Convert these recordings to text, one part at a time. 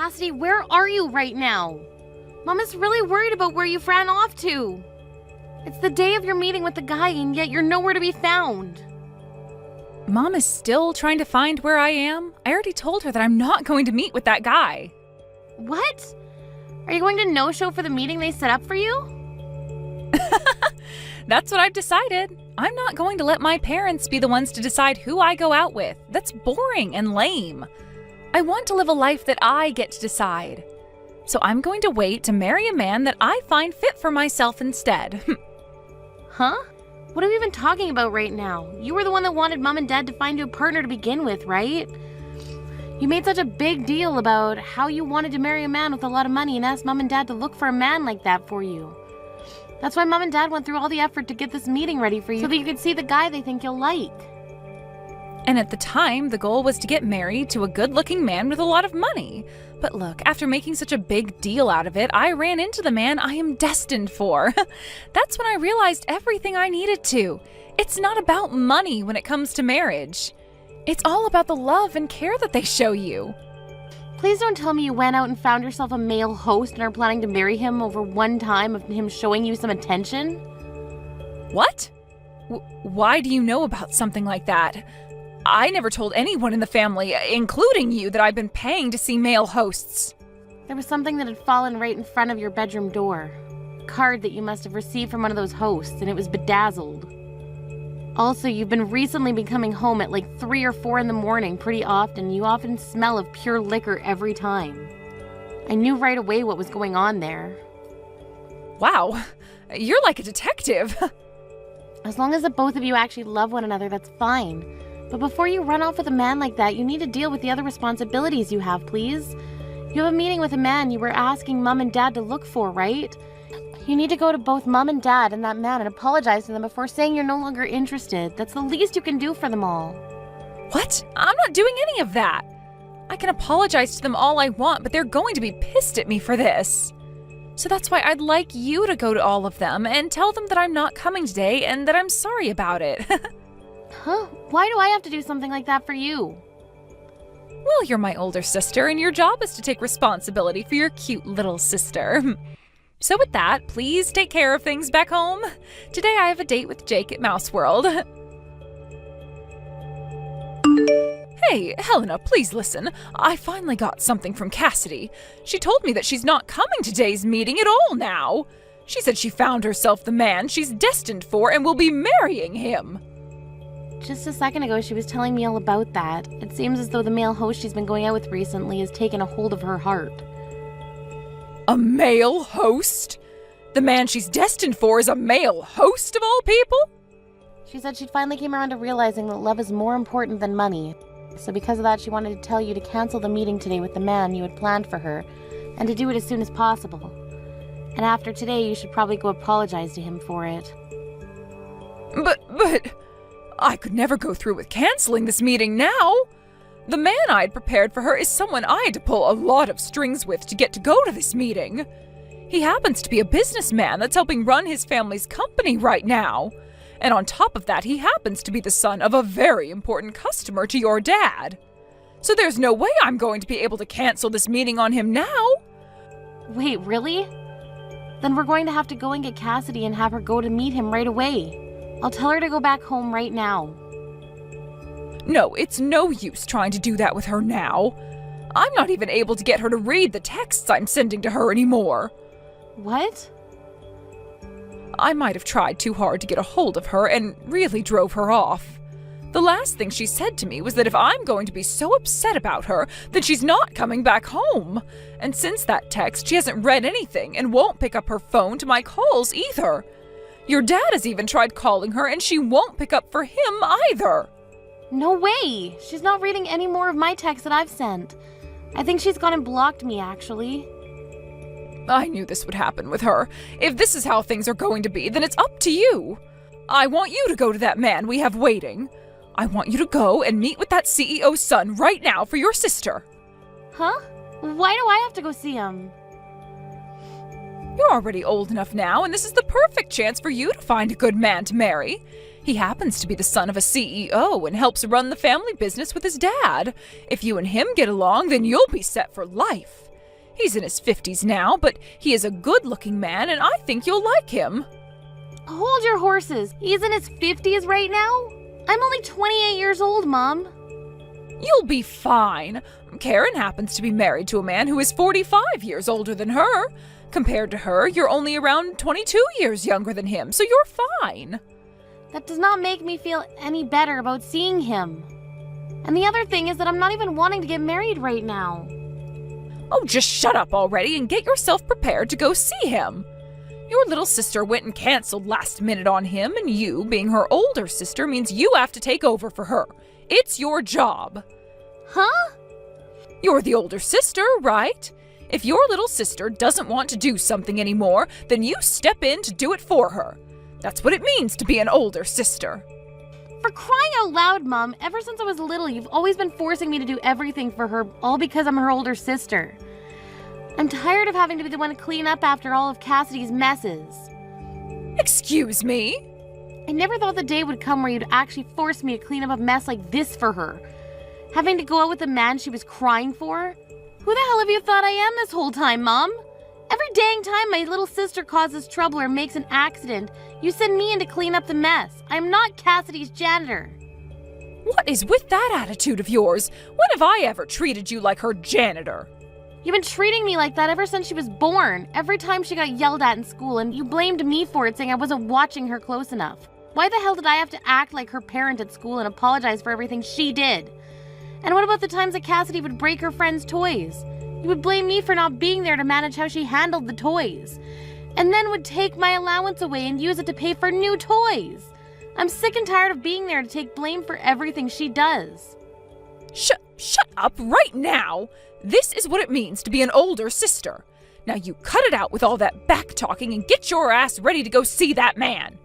Cassidy, where are you right now? Mom is really worried about where you ran off to. It's the day of your meeting with the guy, and yet you're nowhere to be found. Mom is still trying to find where I am. I already told her that I'm not going to meet with that guy. What? Are you going to no-show for the meeting they set up for you? That's what I've decided. I'm not going to let my parents be the ones to decide who I go out with. That's boring and lame. I want to live a life that I get to decide. So I'm going to wait to marry a man that I find fit for myself instead. Huh? What are we even talking about right now? You were the one that wanted Mom and Dad to find you a partner to begin with, right? You made such a big deal about how you wanted to marry a man with a lot of money and asked Mom and Dad to look for a man like that for you. That's why Mom and Dad went through all the effort to get this meeting ready for you so that you could see the guy they think you'll like. And at the time, the goal was to get married to a good-looking man with a lot of money. But look, after making such a big deal out of it, I ran into the man I am destined for. That's when I realized everything I needed to. It's not about money when it comes to marriage. It's all about the love and care that they show you. Please don't tell me you went out and found yourself a male host and are planning to marry him over one time of him showing you some attention? What? Why do you know about something like that? I never told anyone in the family, including you, that I've been paying to see male hosts. There was something that had fallen right in front of your bedroom door. A card that you must have received from one of those hosts, and it was bedazzled. Also, you've been recently coming home at like 3 or 4 in the morning pretty often. You often smell of pure liquor every time. I knew right away what was going on there. Wow, you're like a detective. As long as the both of you actually love one another, that's fine. But before you run off with a man like that, you need to deal with the other responsibilities you have, please. You have a meeting with a man you were asking Mom and Dad to look for, right? You need to go to both Mom and Dad and that man and apologize to them before saying you're no longer interested. That's the least you can do for them all. What? I'm not doing any of that. I can apologize to them all I want, but they're going to be pissed at me for this. So that's why I'd like you to go to all of them and tell them that I'm not coming today and that I'm sorry about it. Huh? Why do I have to do something like that for you? Well, you're my older sister, and your job is to take responsibility for your cute little sister. So with that, please take care of things back home. Today I have a date with Jake at Mouse World. Hey, Helena, please listen. I finally got something from Cassidy. She told me that she's not coming to today's meeting at all now. She said she found herself the man she's destined for and will be marrying him. Just a second ago, she was telling me all about that. It seems as though the male host she's been going out with recently has taken a hold of her heart. A male host? The man she's destined for is a male host of all people? She said she finally came around to realizing that love is more important than money. So because of that, she wanted to tell you to cancel the meeting today with the man you had planned for her, and to do it as soon as possible. And after today, you should probably go apologize to him for it. But... I could never go through with canceling this meeting now. The man I had prepared for her is someone I had to pull a lot of strings with to get to go to this meeting. He happens to be a businessman that's helping run his family's company right now. And on top of that, he happens to be the son of a very important customer to your dad. So there's no way I'm going to be able to cancel this meeting on him now. Wait, really? Then we're going to have to go and get Cassidy and have her go to meet him right away. I'll tell her to go back home right now. No, it's no use trying to do that with her now. I'm not even able to get her to read the texts I'm sending to her anymore. What? I might have tried too hard to get a hold of her and really drove her off. The last thing she said to me was that if I'm going to be so upset about her, then she's not coming back home. And since that text, she hasn't read anything and won't pick up her phone to my calls either. Your dad has even tried calling her, and she won't pick up for him either. No way! She's not reading any more of my texts that I've sent. I think she's gone and blocked me, actually. I knew this would happen with her. If this is how things are going to be, then it's up to you. I want you to go to that man we have waiting. I want you to go and meet with that CEO's son right now for your sister. Huh? Why do I have to go see him? You're already old enough now, and this is the perfect chance for you to find a good man to marry. He happens to be the son of a CEO and helps run the family business with his dad. If you and him get along, then you'll be set for life. He's in his 50s now, but he is a good-looking man, and I think you'll like him. Hold your horses. He's in his 50s right now? I'm only 28 years old, Mom. You'll be fine. Karen happens to be married to a man who is 45 years older than her. Compared to her, you're only around 22 years younger than him, so you're fine. That does not make me feel any better about seeing him. And the other thing is that I'm not even wanting to get married right now. Oh, just shut up already and get yourself prepared to go see him. Your little sister went and canceled last minute on him, and you, being her older sister, means you have to take over for her. It's your job. Huh? You're the older sister, right? If your little sister doesn't want to do something anymore, then you step in to do it for her. That's what it means to be an older sister. For crying out loud, Mom, ever since I was little, you've always been forcing me to do everything for her, all because I'm her older sister. I'm tired of having to be the one to clean up after all of Cassidy's messes. Excuse me? I never thought the day would come where you'd actually force me to clean up a mess like this for her. Having to go out with the man she was crying for? Who the hell have you thought I am this whole time, Mom? Every dang time my little sister causes trouble or makes an accident, you send me in to clean up the mess. I'm not Cassidy's janitor. What is with that attitude of yours? When have I ever treated you like her janitor? You've been treating me like that ever since she was born. Every time she got yelled at in school, and you blamed me for it, saying I wasn't watching her close enough. Why the hell did I have to act like her parent at school and apologize for everything she did? And what about the times that Cassidy would break her friends' toys? You would blame me for not being there to manage how she handled the toys. And then would take my allowance away and use it to pay for new toys. I'm sick and tired of being there to take blame for everything she does. Shut up right now! This is what it means to be an older sister. Now you cut it out with all that back-talking and get your ass ready to go see that man.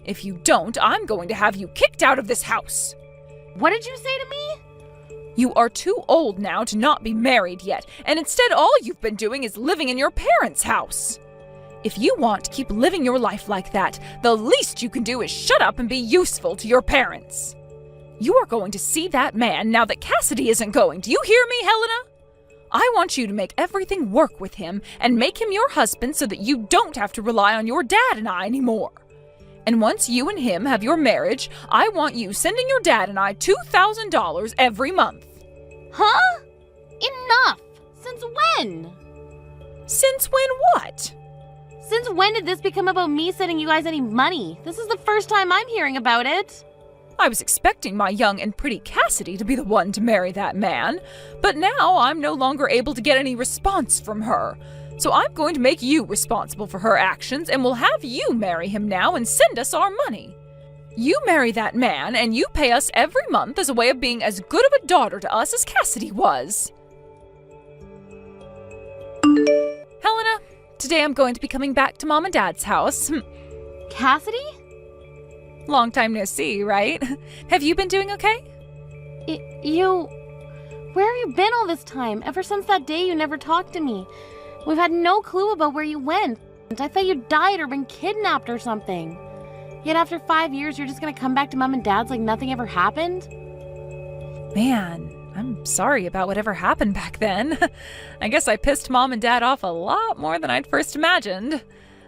If you don't, I'm going to have you kicked out of this house. What did you say to me? You are too old now to not be married yet, and instead all you've been doing is living in your parents' house. If you want to keep living your life like that, the least you can do is shut up and be useful to your parents. You are going to see that man now that Cassidy isn't going. Do you hear me, Helena? I want you to make everything work with him and make him your husband so that you don't have to rely on your dad and I anymore. And once you and him have your marriage, I want you sending your dad and I $2,000 every month. Huh? Enough! Since when? Since when what? Since when did this become about me sending you guys any money? This is the first time I'm hearing about it. I was expecting my young and pretty Cassidy to be the one to marry that man, but now I'm no longer able to get any response from her. So I'm going to make you responsible for her actions, and we'll have you marry him now and send us our money. You marry that man, and you pay us every month as a way of being as good of a daughter to us as Cassidy was. Helena, today I'm going to be coming back to Mom and Dad's house. Cassidy? Long time no see, right? Have you been doing okay? Where have you been all this time? Ever since that day you never talked to me. We've had no clue about where you went. I thought you died or been kidnapped or something. Yet after 5 years, you're just gonna come back to Mom and Dad's like nothing ever happened? Man, I'm sorry about whatever happened back then. I guess I pissed Mom and Dad off a lot more than I'd first imagined.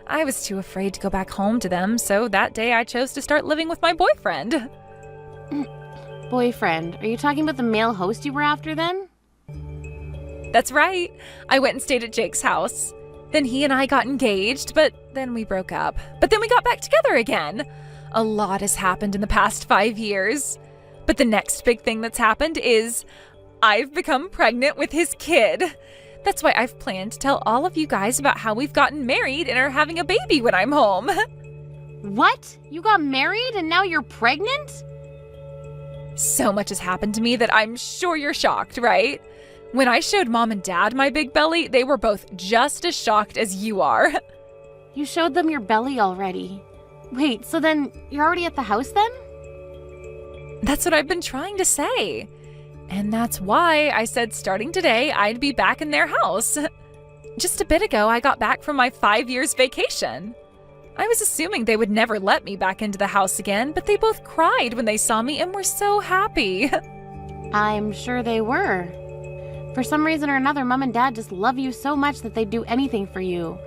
I was too afraid to go back home to them, so that day I chose to start living with my boyfriend. Boyfriend? Are you talking about the male host you were after then? That's right. I went and stayed at Jake's house. Then he and I got engaged, but then we broke up. But then we got back together again. A lot has happened in the past 5 years. But the next big thing that's happened is I've become pregnant with his kid. That's why I've planned to tell all of you guys about how we've gotten married and are having a baby when I'm home. What? You got married and now you're pregnant? So much has happened to me that I'm sure you're shocked, right? When I showed Mom and Dad my big belly, they were both just as shocked as you are. You showed them your belly already. Wait, so then you're already at the house then? That's what I've been trying to say. And that's why I said starting today, I'd be back in their house. Just a bit ago, I got back from my 5 years vacation. I was assuming they would never let me back into the house again, but they both cried when they saw me and were so happy. I'm sure they were. For some reason or another, Mom and Dad just love you so much that they'd do anything for you.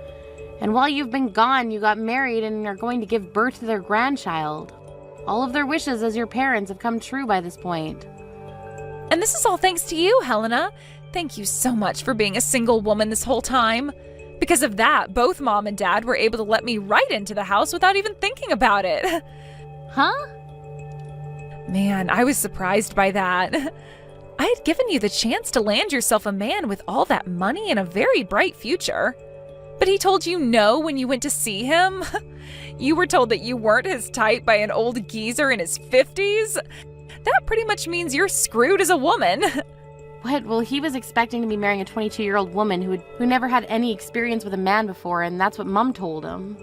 And while you've been gone, you got married and are going to give birth to their grandchild. All of their wishes as your parents have come true by this point. And this is all thanks to you, Helena. Thank you so much for being a single woman this whole time. Because of that, both Mom and Dad were able to let me right into the house without even thinking about it. Huh? Man, I was surprised by that. I had given you the chance to land yourself a man with all that money and a very bright future. But he told you no when you went to see him? You were told that you weren't his type by an old geezer in his 50s? That pretty much means you're screwed as a woman. What? Well, he was expecting to be marrying a 22-year-old woman who never had any experience with a man before, and that's what Mom told him.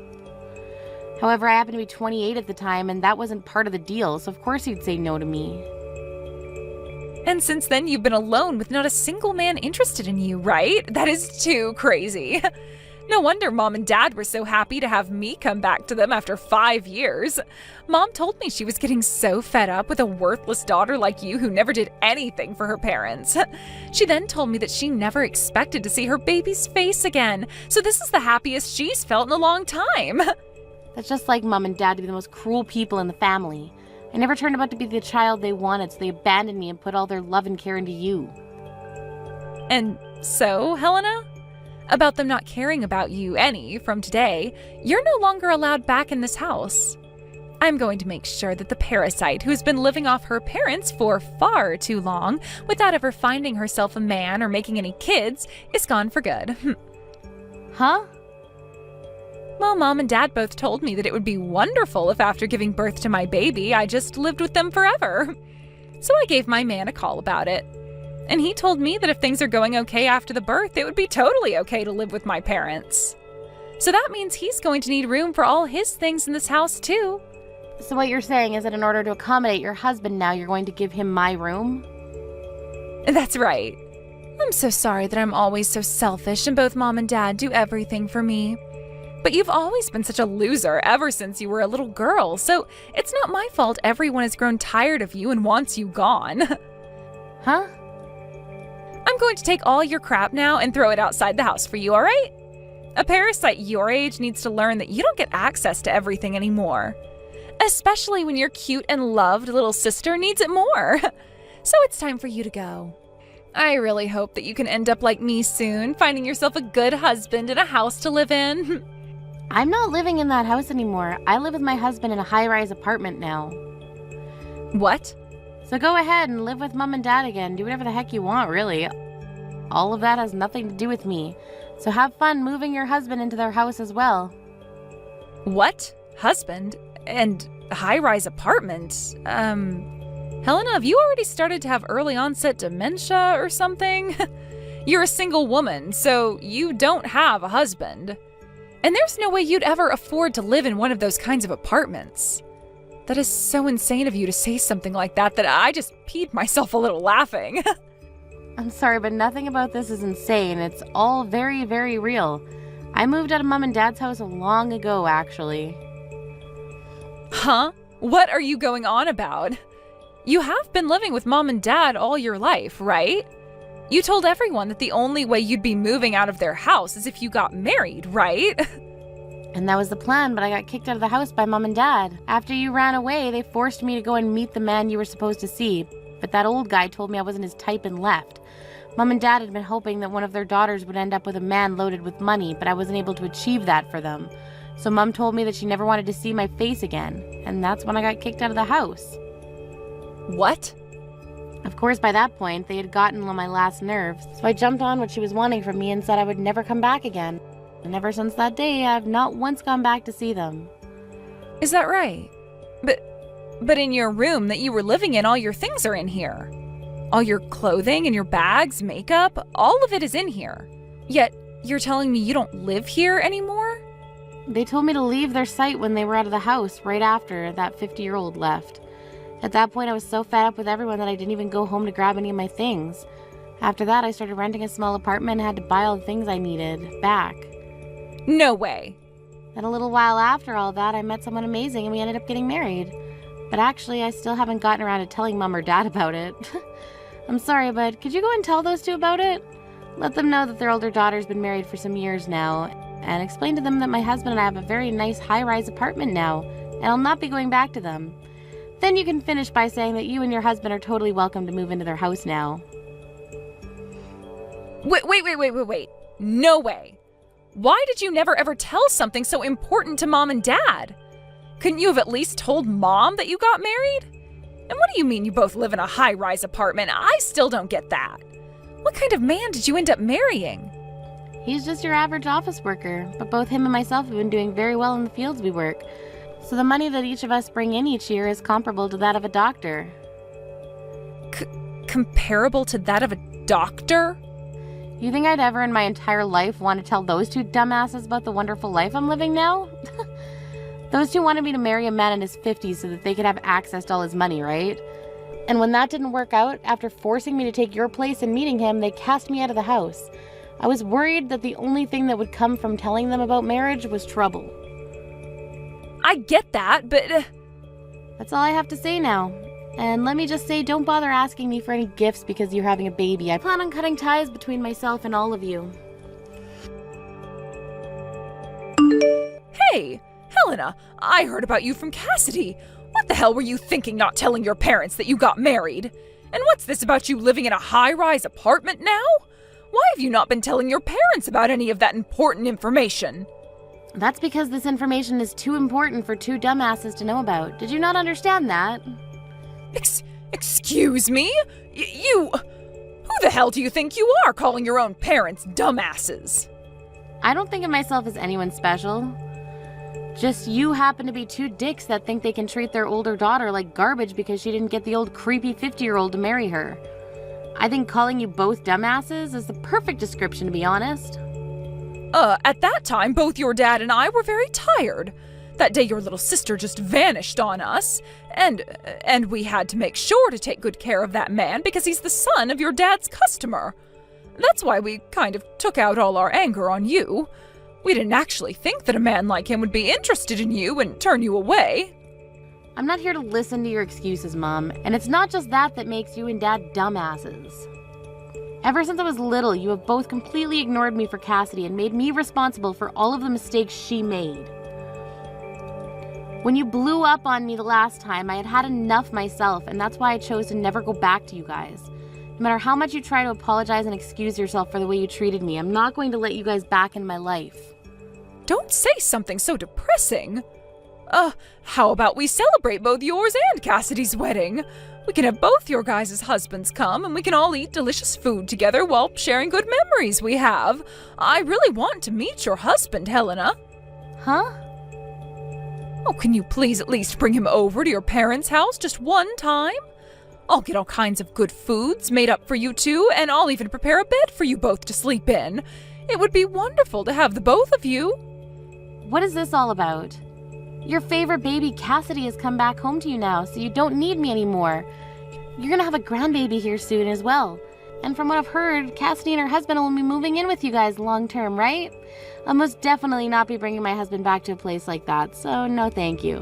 However, I happened to be 28 at the time, and that wasn't part of the deal, so of course he'd say no to me. And since then, you've been alone with not a single man interested in you, right? That is too crazy. No wonder Mom and Dad were so happy to have me come back to them after 5 years. Mom told me she was getting so fed up with a worthless daughter like you who never did anything for her parents. She then told me that she never expected to see her baby's face again, so this is the happiest she's felt in a long time. That's just like Mom and Dad to be the most cruel people in the family. I never turned out to be the child they wanted, so they abandoned me and put all their love and care into you. And so, Helena? About them not caring about you any from today, you're no longer allowed back in this house. I'm going to make sure that the parasite who has been living off her parents for far too long without ever finding herself a man or making any kids is gone for good. Huh? Well, Mom and Dad both told me that it would be wonderful if after giving birth to my baby, I just lived with them forever. So I gave my man a call about it. And he told me that if things are going okay after the birth, it would be totally okay to live with my parents. So that means he's going to need room for all his things in this house too. So what you're saying is that in order to accommodate your husband now, you're going to give him my room? That's right. I'm so sorry that I'm always so selfish and both Mom and Dad do everything for me. But you've always been such a loser ever since you were a little girl, so it's not my fault everyone has grown tired of you and wants you gone. Huh? I'm going to take all your crap now and throw it outside the house for you, all right? A parasite your age needs to learn that you don't get access to everything anymore. Especially when your cute and loved little sister needs it more. So it's time for you to go. I really hope that you can end up like me soon, finding yourself a good husband and a house to live in. I'm not living in that house anymore. I live with my husband in a high-rise apartment now. What? So go ahead and live with Mom and Dad again. Do whatever the heck you want, really. All of that has nothing to do with me. So have fun moving your husband into their house as well. What? Husband? And high-rise apartment? Helena, have you already started to have early onset dementia or something? You're a single woman, so you don't have a husband. And there's no way you'd ever afford to live in one of those kinds of apartments. That is so insane of you to say something like that I just peed myself a little laughing. I'm sorry, but nothing about this is insane. It's all very, very real. I moved out of Mom and Dad's house long ago, actually. Huh? What are you going on about? You have been living with Mom and Dad all your life, right? You told everyone that the only way you'd be moving out of their house is if you got married, right? And that was the plan, but I got kicked out of the house by Mom and Dad. After you ran away, they forced me to go and meet the man you were supposed to see. But that old guy told me I wasn't his type and left. Mom and Dad had been hoping that one of their daughters would end up with a man loaded with money, but I wasn't able to achieve that for them. So Mom told me that she never wanted to see my face again. And that's when I got kicked out of the house. What? Of course, by that point, they had gotten on my last nerves, so I jumped on what she was wanting from me and said I would never come back again. And ever since that day, I've not once gone back to see them. Is that right? But in your room that you were living in, all your things are in here. All your clothing and your bags, makeup, all of it is in here. Yet, you're telling me you don't live here anymore? They told me to leave their site when they were out of the house right after that 50-year-old left. At that point, I was so fed up with everyone that I didn't even go home to grab any of my things. After that, I started renting a small apartment and had to buy all the things I needed back. No way. Then a little while after all that, I met someone amazing and we ended up getting married. But actually, I still haven't gotten around to telling Mom or Dad about it. I'm sorry, but could you go and tell those two about it? Let them know that their older daughter's been married for some years now, and explain to them that my husband and I have a very nice high-rise apartment now, and I'll not be going back to them. Then you can finish by saying that you and your husband are totally welcome to move into their house now. Wait. No way. Why did you never ever tell something so important to Mom and Dad? Couldn't you have at least told Mom that you got married? And what do you mean you both live in a high-rise apartment? I still don't get that. What kind of man did you end up marrying? He's just your average office worker, but both him and myself have been doing very well in the fields we work. So the money that each of us bring in each year is comparable to that of a doctor. Comparable to that of a doctor? You think I'd ever in my entire life want to tell those two dumbasses about the wonderful life I'm living now? Those two wanted me to marry a man in his 50s so that they could have access to all his money, right? And when that didn't work out, after forcing me to take your place and meeting him, they cast me out of the house. I was worried that the only thing that would come from telling them about marriage was trouble. I get that, but... That's all I have to say now. And let me just say, don't bother asking me for any gifts because you're having a baby. I plan on cutting ties between myself and all of you. Hey, Helena, I heard about you from Cassidy. What the hell were you thinking not telling your parents that you got married? And what's this about you living in a high-rise apartment now? Why have you not been telling your parents about any of that important information? That's because this information is too important for two dumbasses to know about. Did you not understand that? Excuse me? You... Who the hell do you think you are calling your own parents dumbasses? I don't think of myself as anyone special. Just you happen to be two dicks that think they can treat their older daughter like garbage because she didn't get the old creepy 50-year-old to marry her. I think calling you both dumbasses is the perfect description, to be honest. At that time, both your dad and I were very tired. That day your little sister just vanished on us, and we had to make sure to take good care of that man because he's the son of your dad's customer. That's why we kind of took out all our anger on you. We didn't actually think that a man like him would be interested in you and turn you away. I'm not here to listen to your excuses, Mom, and it's not just that that makes you and Dad dumbasses. Ever since I was little, you have both completely ignored me for Cassidy and made me responsible for all of the mistakes she made. When you blew up on me the last time, I had had enough myself, and that's why I chose to never go back to you guys. No matter how much you try to apologize and excuse yourself for the way you treated me, I'm not going to let you guys back in my life. Don't say something so depressing. How about we celebrate both yours and Cassidy's wedding? We can have both your guys' husbands come, and we can all eat delicious food together while sharing good memories we have. I really want to meet your husband, Helena. Huh? Oh, can you please at least bring him over to your parents' house just one time? I'll get all kinds of good foods made up for you two, and I'll even prepare a bed for you both to sleep in. It would be wonderful to have the both of you. What is this all about? Your favorite baby, Cassidy, has come back home to you now, so you don't need me anymore. You're gonna have a grandbaby here soon as well. And from what I've heard, Cassidy and her husband will be moving in with you guys long term, right? I'll most definitely not be bringing my husband back to a place like that, so no thank you.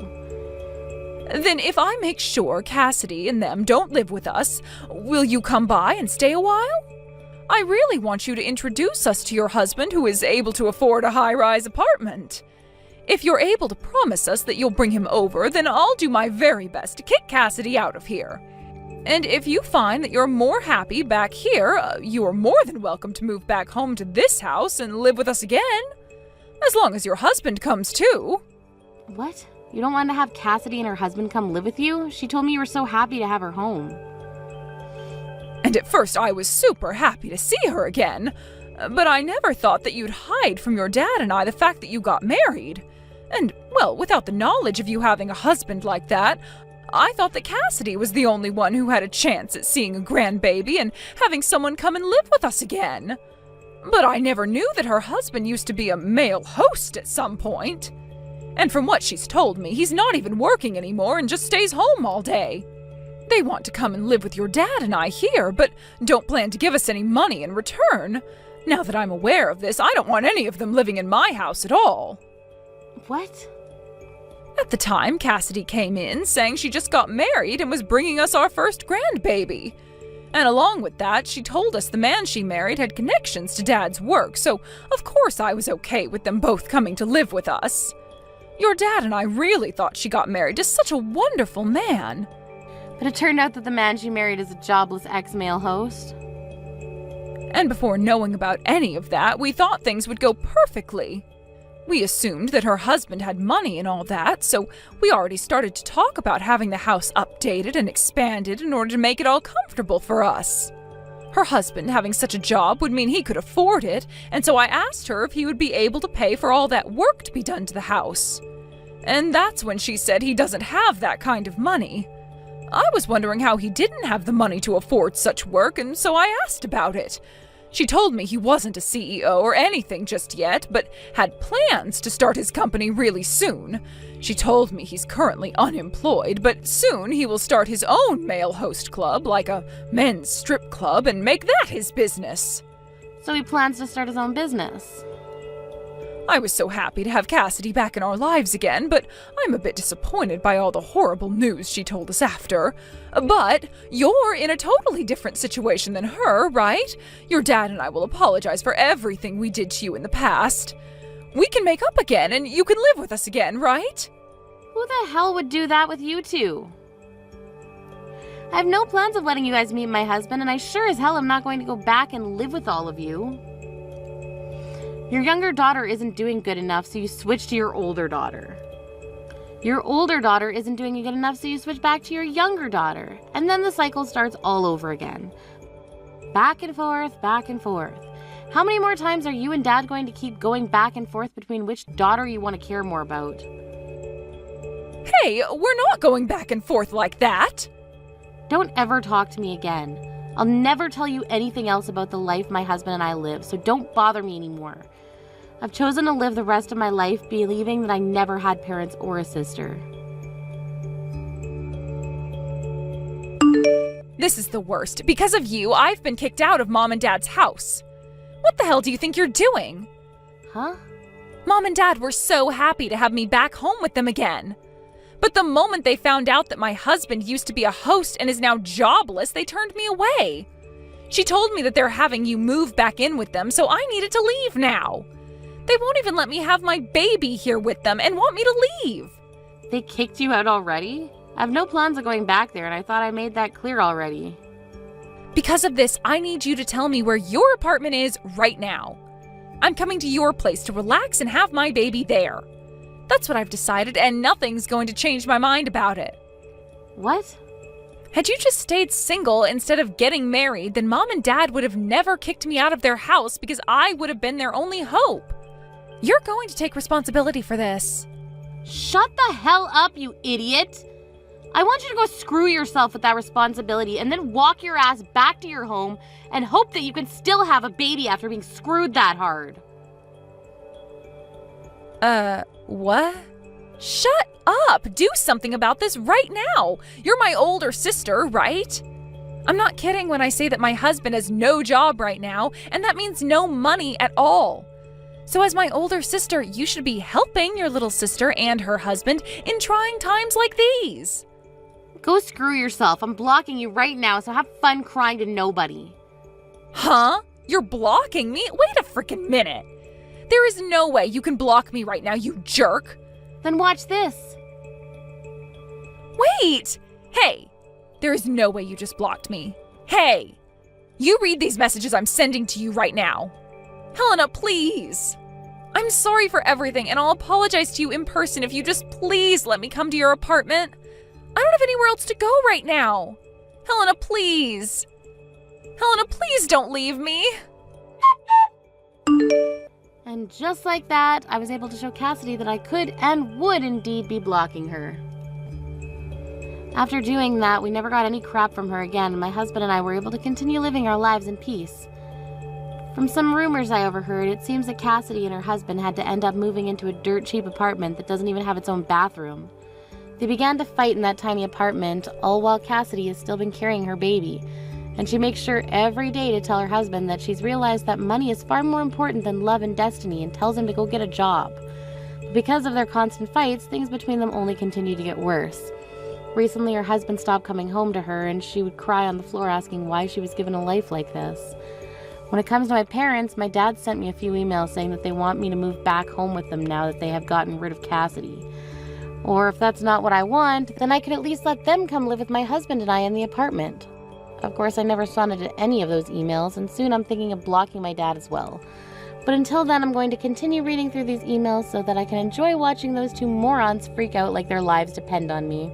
Then if I make sure Cassidy and them don't live with us, will you come by and stay a while? I really want you to introduce us to your husband who is able to afford a high-rise apartment. If you're able to promise us that you'll bring him over, then I'll do my very best to kick Cassidy out of here. And if you find that you're more happy back here, you are more than welcome to move back home to this house and live with us again. As long as your husband comes too. What? You don't want to have Cassidy and her husband come live with you? She told me you were so happy to have her home. And at first I was super happy to see her again. But I never thought that you'd hide from your dad and I the fact that you got married. And, well, without the knowledge of you having a husband like that, I thought that Cassidy was the only one who had a chance at seeing a grandbaby and having someone come and live with us again. But I never knew that her husband used to be a male host at some point. And from what she's told me, he's not even working anymore and just stays home all day. They want to come and live with your dad and I here, but don't plan to give us any money in return. Now that I'm aware of this, I don't want any of them living in my house at all. What? At the time, Cassidy came in saying she just got married and was bringing us our first grandbaby. And along with that, she told us the man she married had connections to Dad's work, so of course I was okay with them both coming to live with us. Your dad and I really thought she got married to such a wonderful man. But it turned out that the man she married is a jobless ex-male host. And before knowing about any of that, we thought things would go perfectly. We assumed that her husband had money and all that, so we already started to talk about having the house updated and expanded in order to make it all comfortable for us. Her husband having such a job would mean he could afford it, and so I asked her if he would be able to pay for all that work to be done to the house. And that's when she said he doesn't have that kind of money. I was wondering how he didn't have the money to afford such work, and so I asked about it. She told me he wasn't a CEO or anything just yet, but had plans to start his company really soon. She told me he's currently unemployed, but soon he will start his own male host club, like a men's strip club, and make that his business. So he plans to start his own business. I was so happy to have Cassidy back in our lives again, but I'm a bit disappointed by all the horrible news she told us after. But you're in a totally different situation than her, right? Your dad and I will apologize for everything we did to you in the past. We can make up again, and you can live with us again, right? Who the hell would do that with you two? I have no plans of letting you guys meet my husband, and I sure as hell am not going to go back and live with all of you. Your younger daughter isn't doing good enough, so you switch to your older daughter. Your older daughter isn't doing good enough, so you switch back to your younger daughter. And then the cycle starts all over again. Back and forth, back and forth. How many more times are you and Dad going to keep going back and forth between which daughter you want to care more about? Hey, we're not going back and forth like that! Don't ever talk to me again. I'll never tell you anything else about the life my husband and I live, so don't bother me anymore. I've chosen to live the rest of my life believing that I never had parents or a sister. This is the worst. Because of you, I've been kicked out of Mom and Dad's house. What the hell do you think you're doing? Huh? Mom and Dad were so happy to have me back home with them again. But the moment they found out that my husband used to be a host and is now jobless, they turned me away. She told me that they're having you move back in with them, so I needed to leave now. They won't even let me have my baby here with them and want me to leave. They kicked you out already? I have no plans of going back there, and I thought I made that clear already. Because of this, I need you to tell me where your apartment is right now. I'm coming to your place to relax and have my baby there. That's what I've decided, and nothing's going to change my mind about it. What? Had you just stayed single instead of getting married, then Mom and Dad would have never kicked me out of their house because I would have been their only hope. You're going to take responsibility for this. Shut the hell up, you idiot! I want you to go screw yourself with that responsibility and then walk your ass back to your home and hope that you can still have a baby after being screwed that hard. What? Shut up! Do something about this right now! You're my older sister, right? I'm not kidding when I say that my husband has no job right now, and that means no money at all. So as my older sister, you should be helping your little sister and her husband in trying times like these. Go screw yourself. I'm blocking you right now, so have fun crying to nobody. Huh? You're blocking me? Wait a freaking minute. There is no way you can block me right now, you jerk. Then watch this. Wait! Hey! There is no way you just blocked me. Hey! You read these messages I'm sending to you right now. Helena, please! I'm sorry for everything, and I'll apologize to you in person if you just please let me come to your apartment. I don't have anywhere else to go right now. Helena, please! Helena, please don't leave me! And just like that, I was able to show Cassidy that I could and would indeed be blocking her. After doing that, we never got any crap from her again, and my husband and I were able to continue living our lives in peace. From some rumors I overheard, it seems that Cassidy and her husband had to end up moving into a dirt-cheap apartment that doesn't even have its own bathroom. They began to fight in that tiny apartment, all while Cassidy has still been carrying her baby, and she makes sure every day to tell her husband that she's realized that money is far more important than love and destiny and tells him to go get a job. But because of their constant fights, things between them only continue to get worse. Recently, her husband stopped coming home to her, and she would cry on the floor asking why she was given a life like this. When it comes to my parents, my dad sent me a few emails saying that they want me to move back home with them now that they have gotten rid of Cassidy. Or if that's not what I want, then I could at least let them come live with my husband and I in the apartment. Of course, I never responded to any of those emails, and soon I'm thinking of blocking my dad as well. But until then, I'm going to continue reading through these emails so that I can enjoy watching those two morons freak out like their lives depend on me.